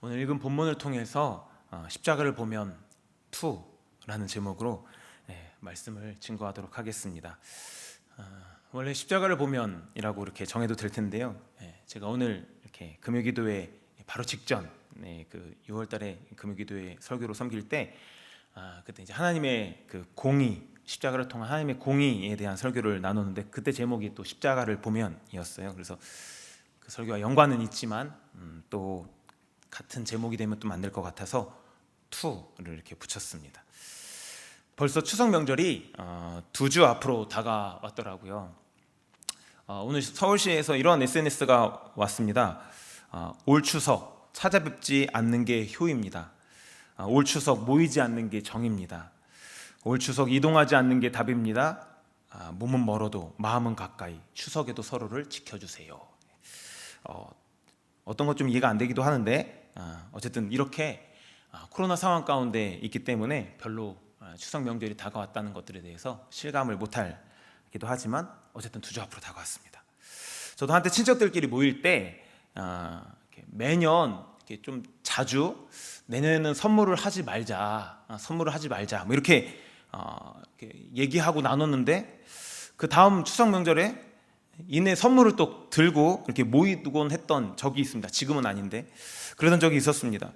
오늘 읽은 본문을 통해서 십자가를 보면 2라는 제목으로 말씀을 증거하도록 하겠습니다. 원래 십자가를 보면이라고 이렇게 정해도 될 텐데요. 제가 오늘 이렇게 금요기도회 바로 직전 그 6월달에 금요기도회 설교로 섬길 때 그때 이제 하나님의 그 공의, 십자가를 통한 하나님의 공의에 대한 설교를 나눴는데 그때 제목이 또 십자가를 보면이었어요. 그래서 그 설교와 연관은 있지만 또 같은 제목이 되면 또 만들 것 같아서 2를 이렇게 붙였습니다. 벌써 추석 명절이 2주 앞으로 다가왔더라고요. 오늘 서울시에서 이런 SNS가 왔습니다. 올 추석 찾아뵙지 않는 게 효입니다. 올 추석 모이지 않는 게 정입니다. 올 추석 이동하지 않는 게 답입니다. 몸은 멀어도 마음은 가까이 추석에도 서로를 지켜주세요. 어떤 것 좀 이해가 안 되기도 하는데 어쨌든 이렇게 코로나 상황 가운데 있기 때문에 별로 추석 명절이 다가왔다는 것들에 대해서 실감을 못하기도 하지만 어쨌든 2주 앞으로 다가왔습니다. 저도 한때 친척들끼리 모일 때 매년 이렇게 좀 자주 내년에는 선물을 하지 말자 뭐 이렇게 얘기하고 나눴는데 그 다음 추석 명절에 이내 선물을 또 들고 이렇게 모이곤 했던 적이 있습니다. 지금은 아닌데 그러던 적이 있었습니다.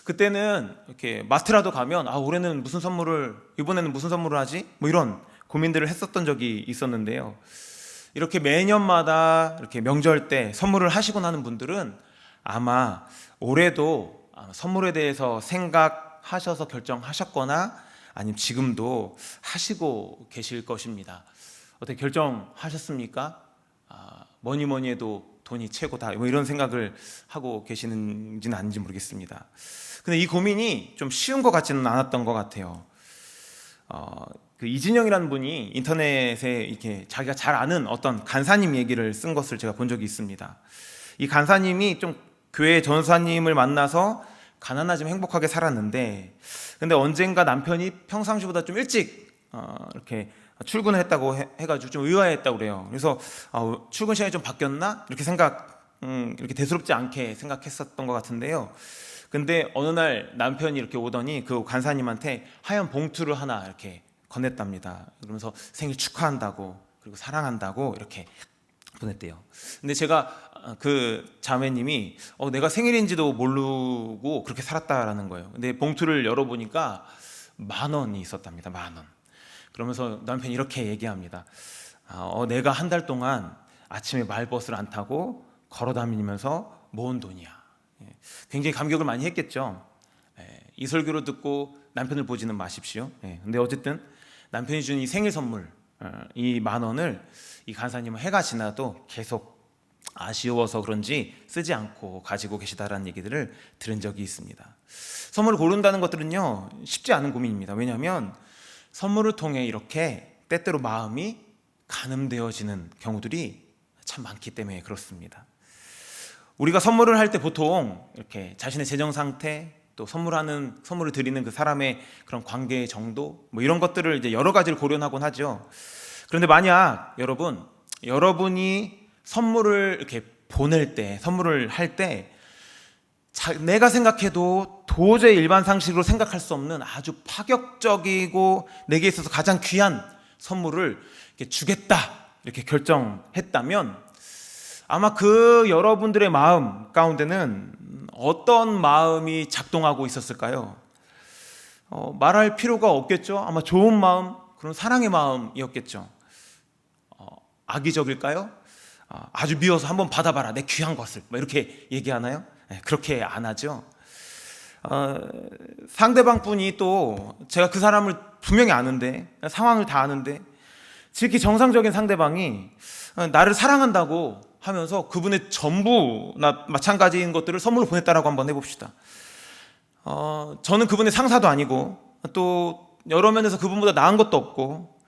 그때는 이렇게 마트라도 가면 올해는 이번에는 무슨 선물을 하지? 뭐 이런 고민들을 했었던 적이 있었는데요. 이렇게 매년마다 이렇게 명절 때 선물을 하시곤 하는 분들은 아마 올해도 선물에 대해서 생각하셔서 결정하셨거나 아니면 지금도 하시고 계실 것입니다. 어떻게 결정하셨습니까? 뭐니 해도 돈이 최고다 뭐 이런 생각을 하고 계시는지는 아닌지 모르겠습니다. 근데 이 고민이 좀 쉬운 것 같지는 않았던 것 같아요. 그 이진영이라는 분이 인터넷에 이렇게 자기가 잘 아는 어떤 간사님 얘기를 쓴 것을 제가 본 적이 있습니다. 이 간사님이 좀 교회 전사님을 만나서 가난하지만 행복하게 살았는데 근데 언젠가 남편이 평상시보다 좀 일찍 이렇게 출근을 했다고 해가지고 좀 의아했다고 그래요. 그래서 출근 시간이 좀 바뀌었나? 이렇게 대수롭지 않게 생각했었던 것 같은데요. 근데 어느 날 남편이 이렇게 오더니 그 간사님한테 하얀 봉투를 하나 이렇게 건넸답니다. 그러면서 생일 축하한다고 그리고 사랑한다고 이렇게 보냈대요. 근데 제가 그 자매님이 내가 생일인지도 모르고 그렇게 살았다라는 거예요. 근데 봉투를 열어보니까 10,000원이 있었답니다. 10,000원. 그러면서 남편이 이렇게 얘기합니다. 내가 한 달 동안 아침에 말버스를 안 타고 걸어 다니면서 모은 돈이야. 굉장히 감격을 많이 했겠죠. 이 설교를 듣고 남편을 보지는 마십시오. 근데 어쨌든 남편이 준 이 생일 선물 이 10,000원을 이 간사님은 해가 지나도 계속 아쉬워서 그런지 쓰지 않고 가지고 계시다라는 얘기들을 들은 적이 있습니다. 선물을 고른다는 것들은요 쉽지 않은 고민입니다. 왜냐하면 선물을 통해 이렇게 때때로 마음이 가늠되어지는 경우들이 참 많기 때문에 그렇습니다. 우리가 선물을 할 때 보통 이렇게 자신의 재정 상태 또 선물을 드리는 그 사람의 그런 관계의 정도 뭐 이런 것들을 이제 여러 가지를 고려하곤 하죠. 그런데 만약 여러분이 선물을 이렇게 보낼 때 선물을 할 때 내가 생각해도 도저히 일반 상식으로 생각할 수 없는 아주 파격적이고 내게 있어서 가장 귀한 선물을 이렇게 주겠다 이렇게 결정했다면 아마 그 여러분들의 마음 가운데는 어떤 마음이 작동하고 있었을까요? 말할 필요가 없겠죠. 아마 좋은 마음, 그런 사랑의 마음이었겠죠. 악의적일까요? 아주 미워서 한번 받아봐라 내 귀한 것을 이렇게 얘기하나요? 그렇게 안 하죠. 상대방 분이 또 제가 그 사람을 분명히 아는데 상황을 다 아는데 지극히 정상적인 상대방이 나를 사랑한다고 하면서 그분의 전부나 마찬가지인 것들을 선물로 보냈다라고 한번 해봅시다. 저는 그분의 상사도 아니고 또 여러 면에서 그분보다 나은 것도 없고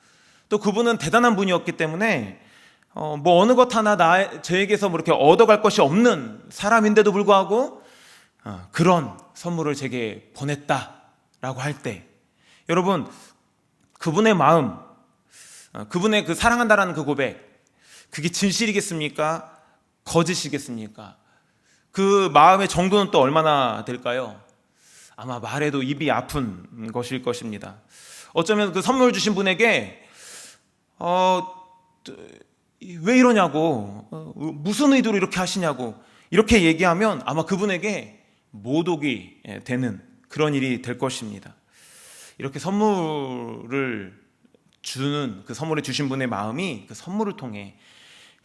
또 그분은 대단한 분이었기 때문에 뭐 어느 것 하나 저에게서 이렇게 얻어갈 것이 없는 사람인데도 불구하고 그런 선물을 제게 보냈다라고 할 때 여러분 그분의 마음 그분의 그 사랑한다라는 그 고백 그게 진실이겠습니까? 거짓이겠습니까? 그 마음의 정도는 또 얼마나 될까요? 아마 말해도 입이 아픈 것일 것입니다. 어쩌면 그 선물 주신 분에게 왜 이러냐고, 무슨 의도로 이렇게 하시냐고 이렇게 얘기하면 아마 그분에게 모독이 되는 그런 일이 될 것입니다. 이렇게 선물을 주는, 그 선물을 주신 분의 마음이, 그 선물을 통해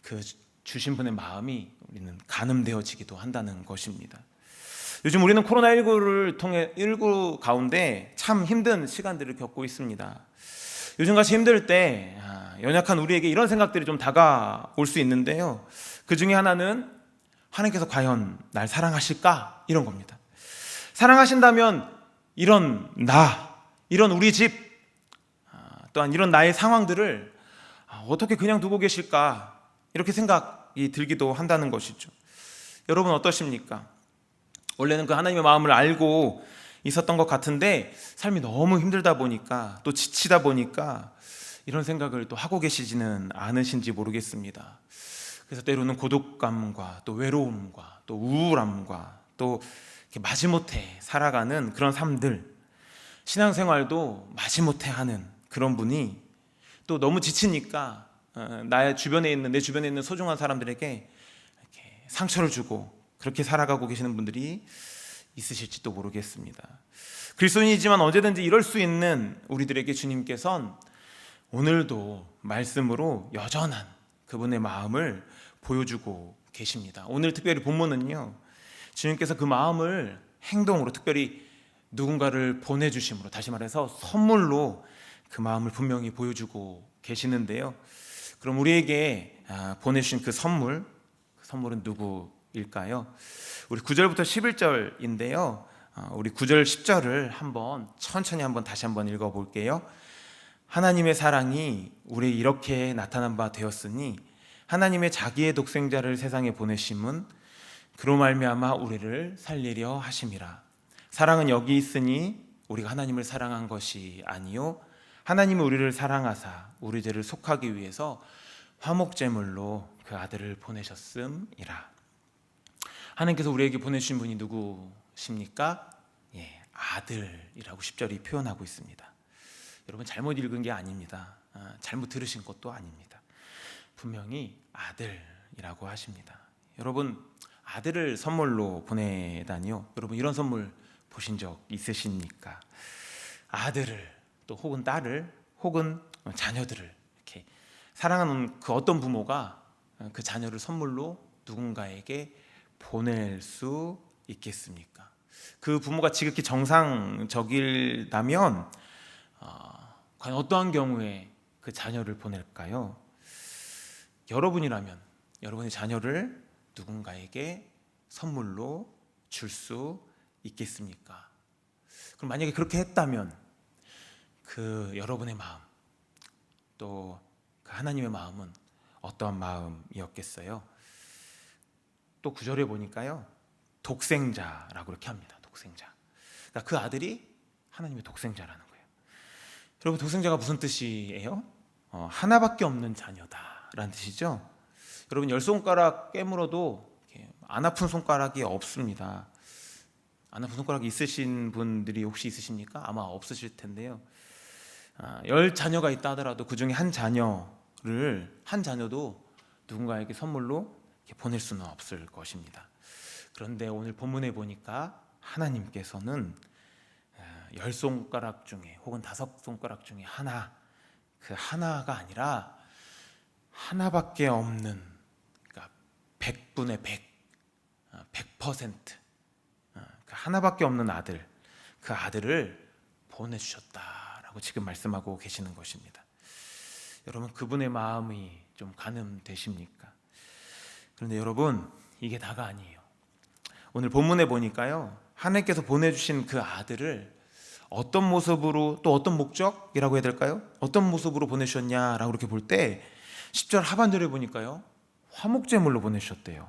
그 주신 분의 마음이 우리는 가늠되어지기도 한다는 것입니다. 요즘 우리는 코로나19를 통해 19 가운데 참 힘든 시간들을 겪고 있습니다. 요즘같이 힘들 때 연약한 우리에게 이런 생각들이 좀 다가올 수 있는데요. 그 중에 하나는 하나님께서 과연 날 사랑하실까? 이런 겁니다. 사랑하신다면 이런 이런 우리 집, 또한 이런 나의 상황들을 어떻게 그냥 두고 계실까? 이렇게 생각이 들기도 한다는 것이죠. 여러분 어떠십니까? 원래는 그 하나님의 마음을 알고 있었던 것 같은데 삶이 너무 힘들다 보니까, 또 지치다 보니까 이런 생각을 또 하고 계시지는 않으신지 모르겠습니다. 그래서 때로는 고독감과 또 외로움과 또 우울함과 또 이렇게 마지못해 살아가는 그런 삶들, 신앙생활도 마지못해 하는 그런 분이 또 너무 지치니까 내 주변에 있는 소중한 사람들에게 이렇게 상처를 주고 그렇게 살아가고 계시는 분들이 있으실지도 모르겠습니다. 그리스도인이지만 언제든지 이럴 수 있는 우리들에게 주님께서는 오늘도 말씀으로 여전한 그분의 마음을 보여주고 계십니다. 오늘 특별히 본문은요, 주님께서 그 마음을 행동으로, 특별히 누군가를 보내주심으로, 다시 말해서 선물로 그 마음을 분명히 보여주고 계시는데요. 그럼 우리에게 보내주신 그 선물은 누구일까요? 우리 9절부터 11절인데요. 우리 9절 10절을 천천히 다시 한번 읽어볼게요. 하나님의 사랑이 우리에 이렇게 나타난 바 되었으니 하나님의 자기의 독생자를 세상에 보내심은 그로 말미암아 우리를 살리려 하심이라. 사랑은 여기 있으니 우리가 하나님을 사랑한 것이 아니요 하나님이 우리를 사랑하사 우리 죄를 속하기 위해서 화목제물로 그 아들을 보내셨음이라. 하나님께서 우리에게 보내주신 분이 누구십니까? 아들이라고 10절이 표현하고 있습니다. 여러분 잘못 읽은 게 아닙니다. 잘못 들으신 것도 아닙니다. 분명히 아들이라고 하십니다. 여러분, 아들을 선물로 보내다니요. 여러분 이런 선물 보신 적 있으십니까? 아들을, 또 혹은 딸을, 혹은 자녀들을 이렇게 사랑하는 그 어떤 부모가 그 자녀를 선물로 누군가에게 보낼 수 있겠습니까? 그 부모가 지극히 정상적이라면 과연 어떠한 경우에 그 자녀를 보낼까요? 여러분이라면 여러분의 자녀를 누군가에게 선물로 줄 수 있겠습니까? 그럼 만약에 그렇게 했다면 그 여러분의 마음, 또 그 하나님의 마음은 어떠한 마음이었겠어요? 또 9절에 보니까요, 독생자라고 이렇게 합니다. 독생자. 그러니까 그 아들이 하나님의 독생자라는 거예요. 여러분, 독생자가 무슨 뜻이에요? 하나밖에 없는 자녀다라는 뜻이죠. 여러분 10손가락 깨물어도 안 아픈 손가락이 없습니다. 안 아픈 손가락이 있으신 분들이 혹시 있으십니까? 아마 없으실 텐데요. 10자녀가 있다 하더라도 그 중에 한 자녀도 누군가에게 선물로 보낼 수는 없을 것입니다. 그런데 오늘 본문에 보니까 하나님께서는 10손가락 중에 혹은 5손가락 중에 하나, 그 하나가 아니라 하나밖에 없는, 그러니까 100분의 100%, 그 하나밖에 없는 아들, 그 아들을 보내주셨다라고 지금 말씀하고 계시는 것입니다. 여러분, 그분의 마음이 좀 가늠되십니까? 그런데 여러분, 이게 다가 아니에요. 오늘 본문에 보니까요, 하나님께서 보내주신 그 아들을 어떤 모습으로, 또 어떤 목적이라고 해야 될까요? 어떤 모습으로 보내셨냐라고 이렇게 볼 때 10절 하반절에 보니까요, 화목제물로 보내셨대요.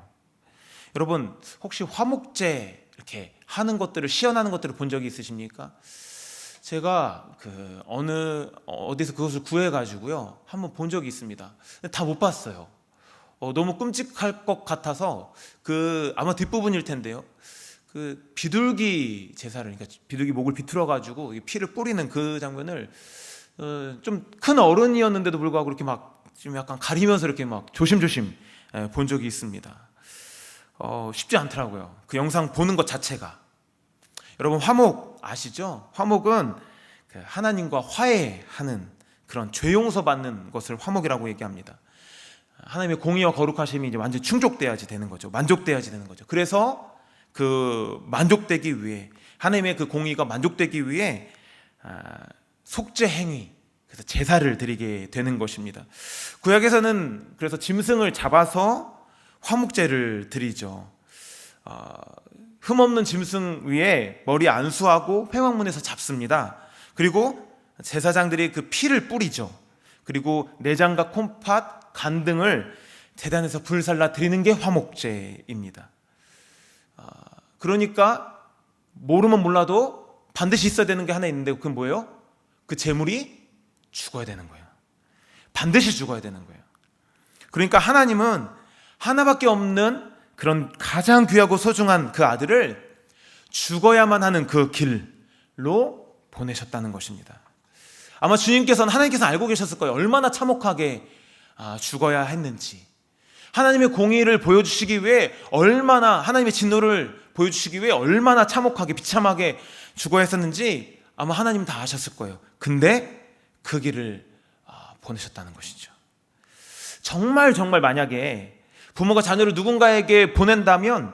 여러분, 혹시 화목제 이렇게 하는 것들을, 시연하는 것들을 본 적이 있으십니까? 제가 어디서 그것을 구해가지고요 한번 본 적이 있습니다. 다 못 봤어요. 너무 끔찍할 것 같아서 아마 뒷부분일 텐데요. 비둘기 제사를, 그러니까 비둘기 목을 비틀어 가지고 피를 뿌리는 그 장면을 좀 큰 어른이었는데도 불구하고 이렇게 막 좀 약간 가리면서 이렇게 막 조심조심 본 적이 있습니다. 쉽지 않더라고요. 그 영상 보는 것 자체가. 여러분, 화목 아시죠? 화목은 하나님과 화해하는 그런 죄 용서 받는 것을 화목이라고 얘기합니다. 하나님의 공의와 거룩하심이 이제 완전 충족돼야지 되는 거죠. 만족돼야지 되는 거죠. 그래서 만족되기 위해, 하나님의 그 공의가 만족되기 위해 속죄 행위, 그래서 제사를 드리게 되는 것입니다. 구약에서는 그래서 짐승을 잡아서 화목제를 드리죠. 흠없는 짐승 위에 머리 안수하고 회막문에서 잡습니다. 그리고 제사장들이 그 피를 뿌리죠. 그리고 내장과 콩팥, 간 등을 제단에서 불살라 드리는 게 화목제입니다. 그러니까 모르면 몰라도 반드시 있어야 되는 게 하나 있는데, 그건 뭐예요? 그 제물이 죽어야 되는 거예요. 반드시 죽어야 되는 거예요. 그러니까 하나님은 하나밖에 없는 그런 가장 귀하고 소중한 그 아들을 죽어야만 하는 그 길로 보내셨다는 것입니다. 아마 주님께서는, 하나님께서 알고 계셨을 거예요. 얼마나 참혹하게 죽어야 했는지, 하나님의 공의를 보여주시기 위해 얼마나, 하나님의 진노를 보여주시기 위해 얼마나 참혹하게 비참하게 죽어야 했었는지 아마 하나님은 다 아셨을 거예요. 근데 그 길을 보내셨다는 것이죠. 정말 만약에 부모가 자녀를 누군가에게 보낸다면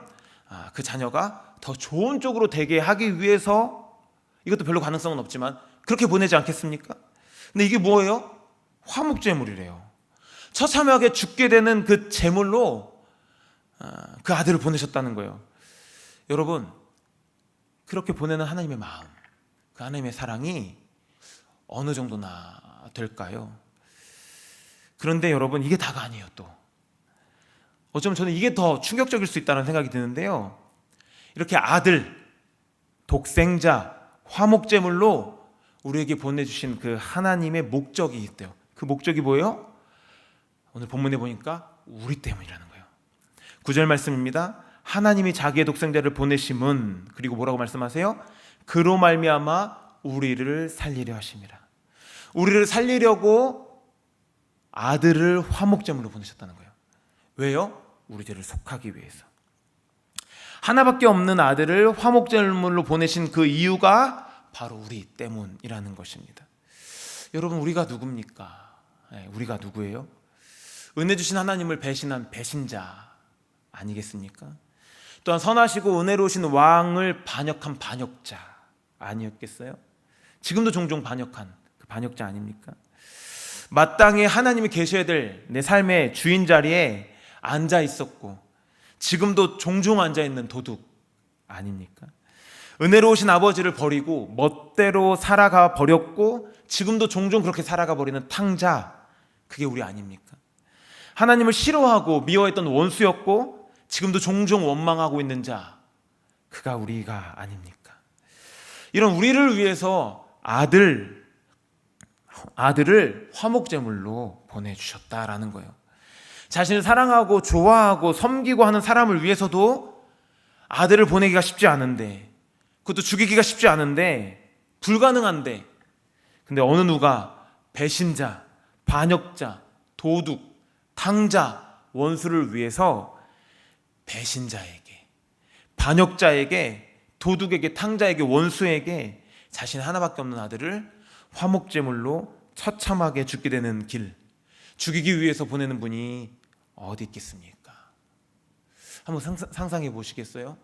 그 자녀가 더 좋은 쪽으로 되게 하기 위해서, 이것도 별로 가능성은 없지만 그렇게 보내지 않겠습니까? 근데 이게 뭐예요? 화목제물이래요. 처참하게 죽게 되는 그 제물로 그 아들을 보내셨다는 거예요. 여러분, 그렇게 보내는 하나님의 마음, 그 하나님의 사랑이 어느 정도나 될까요? 그런데 여러분, 이게 다가 아니에요. 또 어쩌면 저는 이게 더 충격적일 수 있다는 생각이 드는데요. 이렇게 아들, 독생자, 화목제물로 우리에게 보내주신 그 하나님의 목적이 있대요. 그 목적이 뭐예요? 오늘 본문에 보니까 우리 때문이라는 거예요. 9절 말씀입니다. 하나님이 자기의 독생자를 보내심은, 그리고 뭐라고 말씀하세요? 그로 말미암아 우리를 살리려 하심이라. 우리를 살리려고 아들을 화목제물로 보내셨다는 거예요. 왜요? 우리 죄를 속하기 위해서. 하나밖에 없는 아들을 화목제물로 보내신 그 이유가 바로 우리 때문이라는 것입니다. 여러분, 우리가 누굽니까? 우리가 누구예요? 은혜 주신 하나님을 배신한 배신자 아니겠습니까? 또한 선하시고 은혜로우신 왕을 반역한 반역자 아니었겠어요? 지금도 종종 반역한 그 반역자 아닙니까? 마땅히 하나님이 계셔야 될 내 삶의 주인 자리에 앉아 있었고 지금도 종종 앉아 있는 도둑 아닙니까? 은혜로우신 아버지를 버리고 멋대로 살아가 버렸고 지금도 종종 그렇게 살아가 버리는 탕자, 그게 우리 아닙니까? 하나님을 싫어하고 미워했던 원수였고 지금도 종종 원망하고 있는 자, 그가 우리가 아닙니까? 이런 우리를 위해서 아들을 화목제물로 보내주셨다라는 거예요. 자신을 사랑하고 좋아하고 섬기고 하는 사람을 위해서도 아들을 보내기가 쉽지 않은데, 그것도 죽이기가 쉽지 않은데, 불가능한데, 근데 어느 누가 배신자, 반역자, 도둑, 탕자, 원수를 위해서 배신자에게, 반역자에게, 도둑에게, 탕자에게, 원수에게 자신 하나밖에 없는 아들을 화목제물로 처참하게 죽게 되는 길, 죽이기 위해서 보내는 분이 어디 있겠습니까? 한번 상상해 보시겠어요?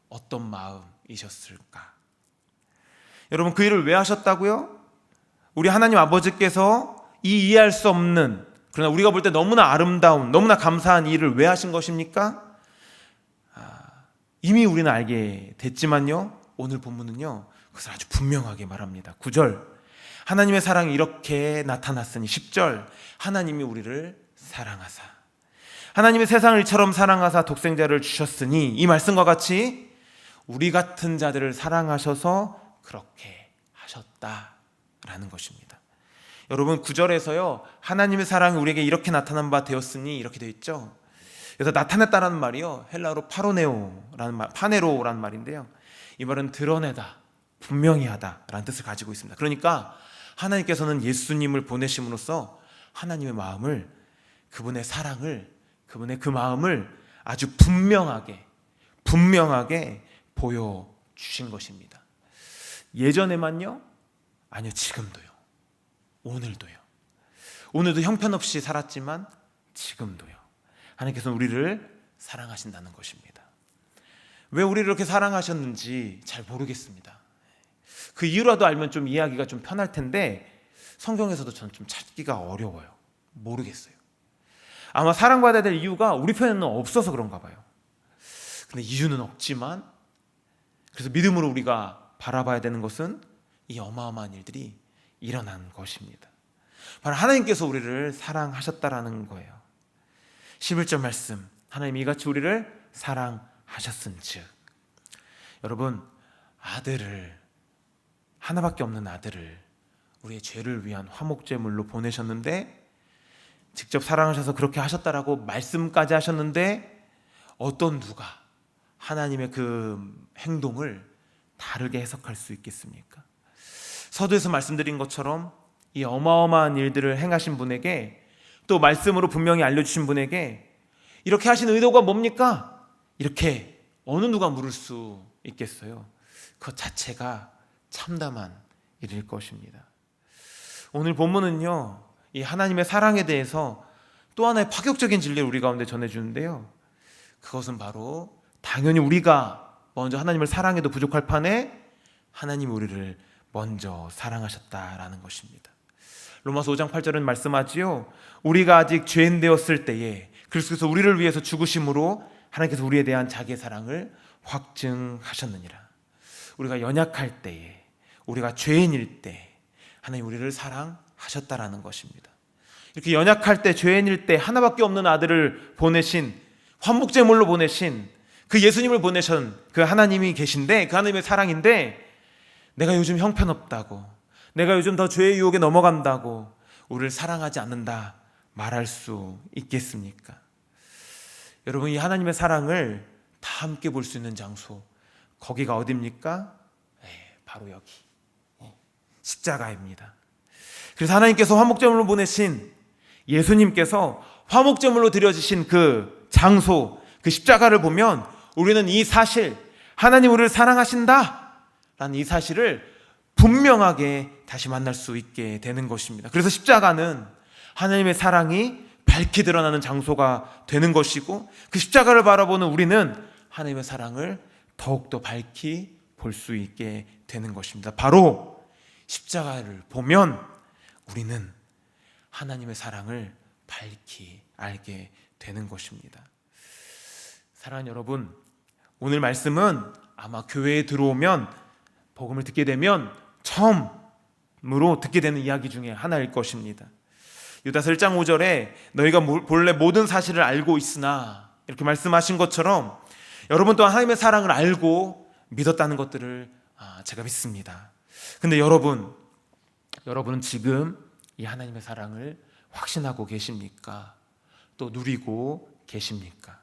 어떤 마음이셨을까? 여러분, 그 일을 왜 하셨다고요? 우리 하나님 아버지께서 이 이해할 수 없는, 그러나 우리가 볼 때 너무나 아름다운, 너무나 감사한 일을 왜 하신 것입니까? 이미 우리는 알게 됐지만요, 오늘 본문은요 그것을 아주 분명하게 말합니다. 9절, 하나님의 사랑이 이렇게 나타났으니. 10절, 하나님이 우리를 사랑하사, 하나님의 세상을 이처럼 사랑하사 독생자를 주셨으니, 이 말씀과 같이 우리 같은 자들을 사랑하셔서 그렇게 하셨다라는 것입니다. 여러분, 9절에서요 하나님의 사랑이 우리에게 이렇게 나타난 바 되었으니 이렇게 되어 있죠. 그래서 나타냈다라는 말이요, 헬라어로 파네로라는 말인데요, 이 말은 드러내다, 분명히 하다라는 뜻을 가지고 있습니다. 그러니까 하나님께서는 예수님을 보내심으로써 하나님의 마음을, 그분의 사랑을, 그분의 그 마음을 아주 분명하게 보여주신 것입니다. 예전에만요? 아니요, 지금도요. 오늘도 형편없이 살았지만 지금도요. 하나님께서는 우리를 사랑하신다는 것입니다. 왜 우리를 이렇게 사랑하셨는지 잘 모르겠습니다. 그 이유라도 알면 좀 이해하기가 좀 편할 텐데 성경에서도 저는 좀 찾기가 어려워요. 모르겠어요. 아마 사랑받아야 될 이유가 우리 편에는 없어서 그런가 봐요. 근데 이유는 없지만, 그래서 믿음으로 우리가 바라봐야 되는 것은 이 어마어마한 일들이 일어난 것입니다. 바로 하나님께서 우리를 사랑하셨다라는 거예요. 11절 말씀, 하나님이 이같이 우리를 사랑하셨은즉. 여러분, 하나밖에 없는 아들을 우리의 죄를 위한 화목제물로 보내셨는데, 직접 사랑하셔서 그렇게 하셨다라고 말씀까지 하셨는데, 어떤 누가 하나님의 그 행동을 다르게 해석할 수 있겠습니까? 서두에서 말씀드린 것처럼 이 어마어마한 일들을 행하신 분에게, 또 말씀으로 분명히 알려주신 분에게 이렇게 하신 의도가 뭡니까? 이렇게 어느 누가 물을 수 있겠어요? 그 자체가 참담한 일일 것입니다. 오늘 본문은요, 이 하나님의 사랑에 대해서 또 하나의 파격적인 진리를 우리 가운데 전해주는데요, 그것은 바로 당연히 우리가 먼저 하나님을 사랑해도 부족할 판에 하나님이 우리를 먼저 사랑하셨다라는 것입니다. 로마서 5장 8절은 말씀하지요, 우리가 아직 죄인 되었을 때에 그리스도께서 우리를 위해서 죽으심으로 하나님께서 우리에 대한 자기의 사랑을 확증하셨느니라. 우리가 연약할 때에, 우리가 죄인일 때 하나님 우리를 사랑하셨다라는 것입니다. 이렇게 연약할 때, 죄인일 때 하나밖에 없는 아들을 보내신, 화목제물로 보내신 그 예수님을 보내신 그 하나님이 계신데, 그 하나님의 사랑인데, 내가 요즘 형편없다고, 내가 요즘 더 죄의 유혹에 넘어간다고 우리를 사랑하지 않는다 말할 수 있겠습니까? 여러분, 이 하나님의 사랑을 다 함께 볼 수 있는 장소, 거기가 어디입니까? 바로 여기, 십자가입니다. 그래서 하나님께서 화목제물로 보내신 예수님께서 화목제물로 드려지신 그 장소, 그 십자가를 보면 우리는 이 사실, 하나님 우리를 사랑하신다 라는 이 사실을 분명하게 다시 만날 수 있게 되는 것입니다. 그래서 십자가는 하나님의 사랑이 밝게 드러나는 장소가 되는 것이고, 그 십자가를 바라보는 우리는 하나님의 사랑을 더욱더 밝히 볼 수 있게 되는 것입니다. 바로 십자가를 보면 우리는 하나님의 사랑을 밝히 알게 되는 것입니다. 사랑하는 여러분, 오늘 말씀은 아마 교회에 들어오면, 복음을 듣게 되면 처음으로 듣게 되는 이야기 중에 하나일 것입니다. 유다서 1장 5절에 너희가 본래 모든 사실을 알고 있으나, 이렇게 말씀하신 것처럼 여러분 또한 하나님의 사랑을 알고 믿었다는 것들을 제가 믿습니다. 근데 여러분은 지금 이 하나님의 사랑을 확신하고 계십니까? 또 누리고 계십니까?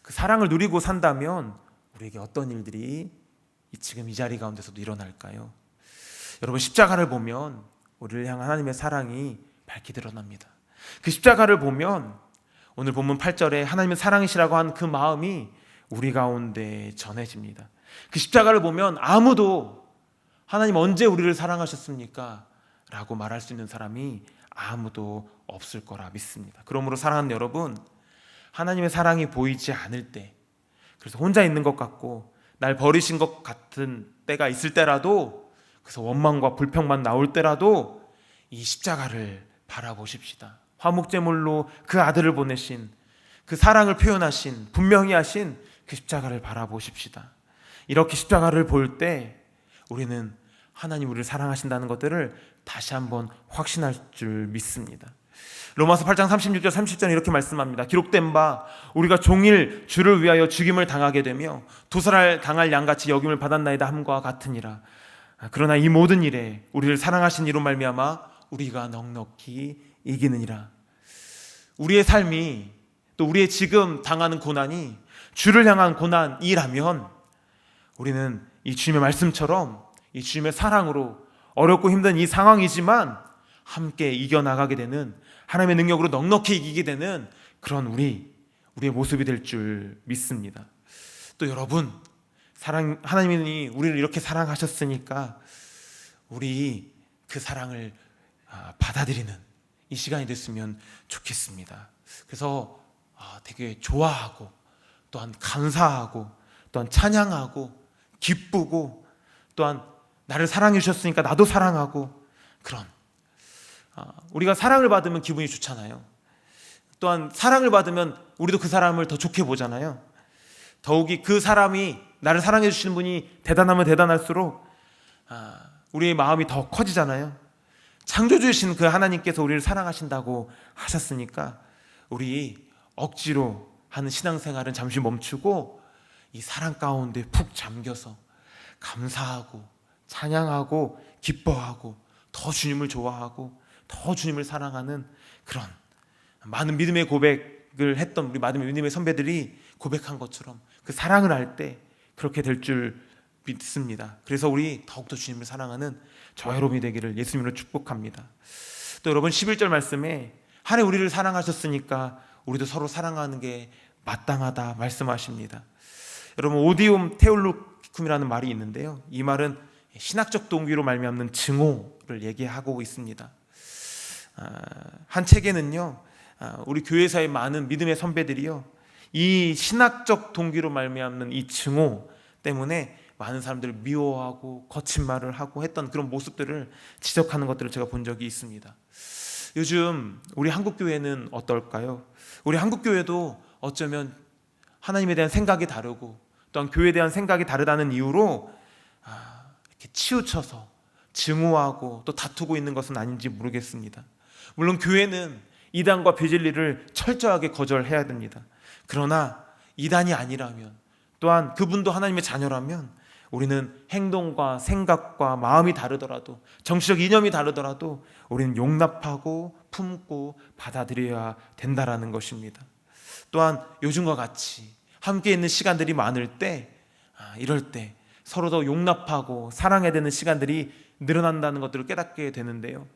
그 사랑을 누리고 산다면 우리에게 어떤 일들이 지금 이 자리 가운데서도 일어날까요? 여러분, 십자가를 보면 우리를 향한 하나님의 사랑이 밝게 드러납니다. 그 십자가를 보면 오늘 본문 8절에 하나님의 사랑이시라고 한 그 마음이 우리 가운데 전해집니다. 그 십자가를 보면 아무도 하나님 언제 우리를 사랑하셨습니까? 라고 말할 수 있는 사람이 아무도 없을 거라 믿습니다. 그러므로 사랑하는 여러분, 하나님의 사랑이 보이지 않을 때, 그래서 혼자 있는 것 같고 날 버리신 것 같은 때가 있을 때라도, 그래서 원망과 불평만 나올 때라도 이 십자가를 바라보십시다. 화목제물로 그 아들을 보내신, 그 사랑을 표현하신, 분명히 하신 그 십자가를 바라보십시다. 이렇게 십자가를 볼 때 우리는 하나님 우리를 사랑하신다는 것들을 다시 한번 확신할 줄 믿습니다. 로마서 8장 36절 30절에 이렇게 말씀합니다. 기록된 바 우리가 종일 주를 위하여 죽임을 당하게 되며 도살을 당할 양같이 여김을 받았나이다 함과 같으니라. 그러나 이 모든 일에 우리를 사랑하신 이로 말미암아 우리가 넉넉히 이기느니라. 우리의 삶이 또 우리의 지금 당하는 고난이 주를 향한 고난이라면 우리는 이 주님의 말씀처럼 이 주님의 사랑으로 어렵고 힘든 이 상황이지만 함께 이겨나가게 되는, 하나님의 능력으로 넉넉히 이기게 되는 그런 우리의 모습이 될 줄 믿습니다. 또 여러분, 하나님이 우리를 이렇게 사랑하셨으니까 우리 그 사랑을 받아들이는 이 시간이 됐으면 좋겠습니다. 그래서 되게 좋아하고 또한 감사하고 또한 찬양하고 기쁘고 또한 나를 사랑해 주셨으니까 나도 사랑하고, 그런 우리가 사랑을 받으면 기분이 좋잖아요. 또한 사랑을 받으면 우리도 그 사람을 더 좋게 보잖아요. 더욱이 그 사람이 나를 사랑해 주시는 분이 대단하면 대단할수록 우리의 마음이 더 커지잖아요. 창조주이신 그 하나님께서 우리를 사랑하신다고 하셨으니까 우리 억지로 하는 신앙생활은 잠시 멈추고 이 사랑 가운데 푹 잠겨서 감사하고 찬양하고 기뻐하고 더 주님을 좋아하고 더 주님을 사랑하는 그런 많은 믿음의 고백을 했던 우리 많은 믿음의 선배들이 고백한 것처럼 그 사랑을 할 때 그렇게 될 줄 믿습니다. 그래서 우리 더욱더 주님을 사랑하는 저와 여러분이 되기를 예수님으로 축복합니다. 또 여러분 11절 말씀에 하나님 우리를 사랑하셨으니까 우리도 서로 사랑하는 게 마땅하다 말씀하십니다. 여러분 오디움 테올루쿰이라는 말이 있는데요, 이 말은 신학적 동기로 말미암는 증오를 얘기하고 있습니다. 한 책에는요, 우리 교회사의 많은 믿음의 선배들이요, 이 신학적 동기로 말미암는 이 증오 때문에 많은 사람들을 미워하고 거친 말을 하고 했던 그런 모습들을 지적하는 것들을 제가 본 적이 있습니다. 요즘 우리 한국교회는 어떨까요? 우리 한국교회도 어쩌면 하나님에 대한 생각이 다르고 또한 교회에 대한 생각이 다르다는 이유로 이렇게 치우쳐서 증오하고 또 다투고 있는 것은 아닌지 모르겠습니다. 물론 교회는 이단과 베질리를 철저하게 거절해야 됩니다. 그러나 이단이 아니라면, 또한 그분도 하나님의 자녀라면 우리는 행동과 생각과 마음이 다르더라도, 정치적 이념이 다르더라도 우리는 용납하고 품고 받아들여야 된다라는 것입니다. 또한 요즘과 같이 함께 있는 시간들이 많을 때, 이럴 때 서로 더 용납하고 사랑해야 되는 시간들이 늘어난다는 것들을 깨닫게 되는데요,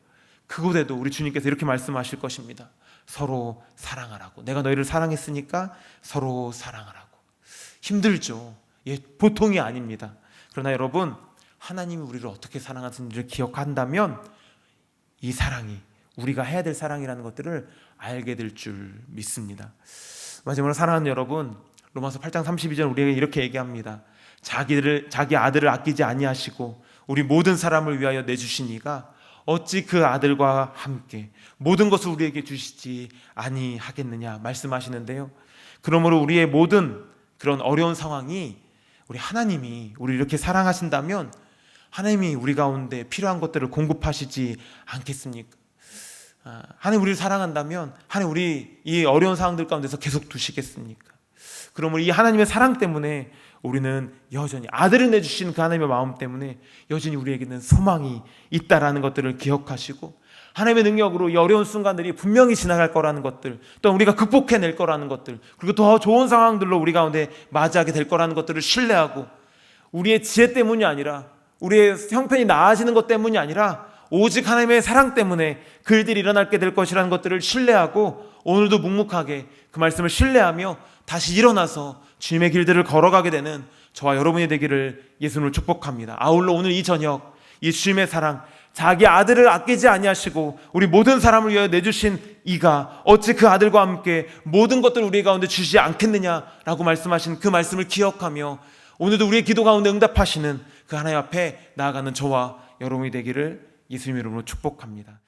그곳에도 우리 주님께서 이렇게 말씀하실 것입니다. 서로 사랑하라고. 내가 너희를 사랑했으니까 서로 사랑하라고. 힘들죠. 보통이 아닙니다. 그러나 여러분, 하나님이 우리를 어떻게 사랑하시는지를 기억한다면 이 사랑이 우리가 해야 될 사랑이라는 것들을 알게 될 줄 믿습니다. 마지막으로 사랑하는 여러분, 로마서 8장 32절 우리에게 이렇게 얘기합니다. 자기 아들을 아끼지 아니하시고 우리 모든 사람을 위하여 내주시니가 어찌 그 아들과 함께 모든 것을 우리에게 주시지 아니하겠느냐 말씀하시는데요, 그러므로 우리의 모든 그런 어려운 상황이 우리 하나님이 우리를 이렇게 사랑하신다면 하나님이 우리 가운데 필요한 것들을 공급하시지 않겠습니까? 하나님 우리를 사랑한다면 하나님 우리 이 어려운 상황들 가운데서 계속 두시겠습니까? 그러므로 이 하나님의 사랑 때문에 우리는 여전히 아들을 내주신 그 하나님의 마음 때문에 여전히 우리에게는 소망이 있다라는 것들을 기억하시고, 하나님의 능력으로 이 어려운 순간들이 분명히 지나갈 거라는 것들, 또 우리가 극복해낼 거라는 것들, 그리고 더 좋은 상황들로 우리 가운데 맞이하게 될 거라는 것들을 신뢰하고, 우리의 지혜 때문이 아니라 우리의 형편이 나아지는 것 때문이 아니라 오직 하나님의 사랑 때문에 그 일들이 일어나게 될 것이라는 것들을 신뢰하고, 오늘도 묵묵하게 그 말씀을 신뢰하며 다시 일어나서 주님의 길들을 걸어가게 되는 저와 여러분이 되기를 예수님으로 축복합니다. 아울러 오늘 이 저녁 이 주님의 사랑, 자기 아들을 아끼지 아니하시고 우리 모든 사람을 위하여 내주신 이가 어찌 그 아들과 함께 모든 것들을 우리 가운데 주시지 않겠느냐라고 말씀하신 그 말씀을 기억하며 오늘도 우리의 기도 가운데 응답하시는 그 하나님 앞에 나아가는 저와 여러분이 되기를 예수님 이름으로 축복합니다.